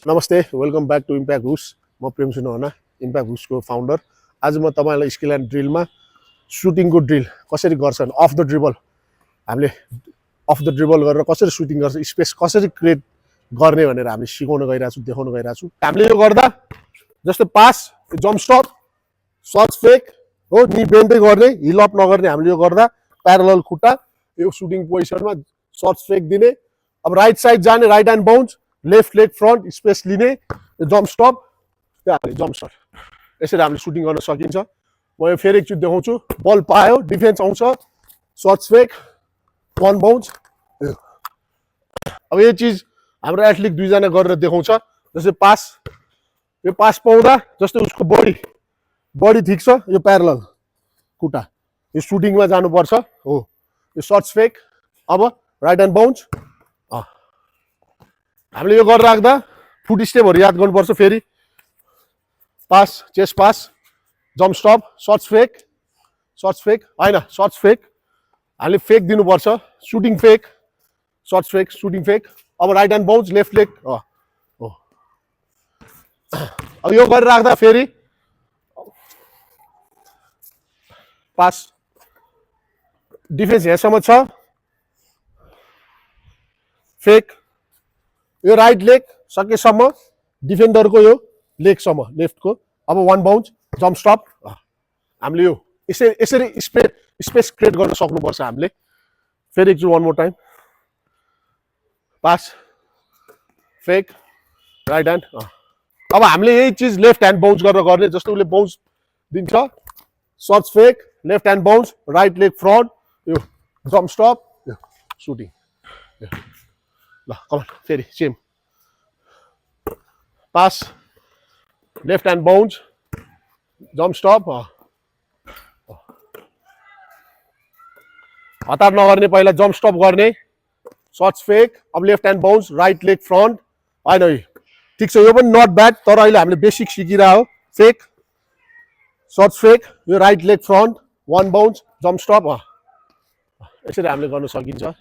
नमस्ते, welcome back to impact हुस। म प्रेम सुनौना, इम्प्याक्ट हुसको फाउन्डर। आज म तपाईँलाई स्किल एन्ड ड्रिलमा सुटिङको ड्रिल कसरी गर्छन्, अफ द ड्रिबल हामीले अफ द ड्रिबल गरेर कसरी सुटिङ गर्छ, स्पेस कसरी क्रिएट गर्ने भनेर हामीले सिकाउन गइरहेको छु, देखाउन गइरहेको छु। हामीले यो गर्दा जस्तै pass, jump stop, search fake हो, नि बेन्डै गर्ने, हिल अप नगर्ने। हामीले यो गर्दा प्यारलल खुट्टा यो सुटिङ पोजिसनमा सर्च फेक दिने। अब राइट साइड जाने, right hand bounce, left leg front space लिने, जम्प स्टप, जम्प स्टप। यसरी हामीले सुटिङ गर्न सकिन्छ। म यो फेरि एकचोटि देखाउँछु। बल पायो, डिफेन्स आउँछ, सर्च फेक, वान बाउन्स। अब यो चिज हाम्रो एथलिट दुईजना गरेर देखाउँछ। जस्तै पास, यो पास पाउँदा जस्तै उसको बडी ठिक छ, यो प्यारलल खुट्टा यो सुटिङमा जानुपर्छ हो। यो सर्च फेक, अब राइट ह्यान्ड बाउन्स। हामीले यो गरेर राख्दा फुट स्टेपहरू याद गर्नुपर्छ। फेरि pass, chest pass, jump stop, search fake होइन, सर्च फेक हामीले फेक दिनुपर्छ, shooting fake, search fake, shooting fake. अब right hand bounce, left leg हो। अब यो गरेर राख्दा फेरि पास, डिफेन्स यहाँसम्म छ, फेक, यो राइट लेग सकेसम्म डिफेन्डरको यो लेगसम्म लेफ्टको। अब वान बाउन्स, जम्प स्टप। हामीले यो यसरी स्पेस क्रिएट गर्न सक्नुपर्छ हामीले। फेरि एकचोटि one more time, pass, fake, right hand. अब हामीले यही चिज लेफ्ट ह्यान्ड बाउन्स गरेर गर्ने। जस्तो उसले बाउन्स दिन्छ, search fake, left hand bounce, right leg front, यो जम्प स्टप, यो सुटिङ। ल कमन, फेरि same, pass, left hand bounce, jump stop. हतार नगर्ने, पहिला जम्प स्टप गर्ने, सर्च फेक, अब left hand bounce, right leg front. होइन ठिक छ, यो पनि नट ब्याड, तर अहिले हामीले बेसिक सिकिरहेको। फेक, सर्च फेक, यो right leg front, one bounce, jump stop. यसरी हामीले गर्न सकिन्छ।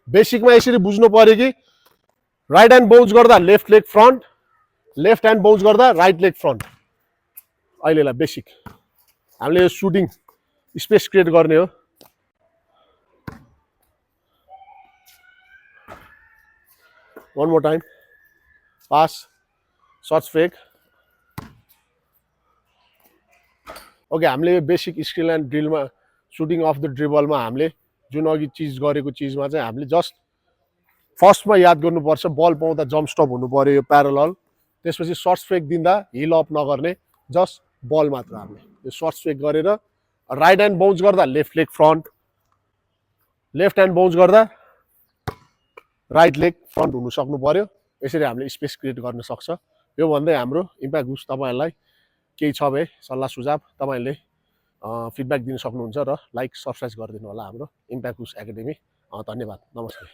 बेसिकमा यसरी बुझ्नु पर्यो कि राइट ह्यान्ड बाउन्स गर्दा left leg front, left hand bounce गर्दा राइट लेग फ्रन्ट। अहिलेलाई बेसिक हामीले यो सुटिङ स्पेस क्रिएट गर्ने हो। One more time, pass, search fake. Okay, हामीले यो बेसिक स्किल एन्ड ड्रिलमा सुटिङ अफ द ड्रिबलमा हामीले जुन अघि चिज गरेको चिजमा चाहिँ हामीले जस्ट फर्स्टमा याद गर्नुपर्छ, बल पाउँदा जम्प स्टप हुनु पर्यो, यो प्यारलल। त्यसपछि सर्च फेक दिँदा हिल अप नगर्ने, जस्ट बल मात्र। हामीले यो सर्च फेक गरेर राइट ह्यान्ड बाउन्स गर्दा left leg front, left hand bounce गर्दा राइट लेग फ्रन्ट हुनु सक्नु पर्यो। यसरी हामीले स्पेस क्रिएट गर्न सक्छ। यो भन्दै हाम्रो इम्प्याक्ट हुस तपाईँहरूलाई केही छ भए सल्लाह सुझाव तपाईँहरूले फिडब्याक दिन सक्नुहुन्छ र लाइक सब्सक्राइब गरिदिनु होला हाम्रो इम्प्याक्ट हुस एकाडेमी। धन्यवाद, नमस्ते।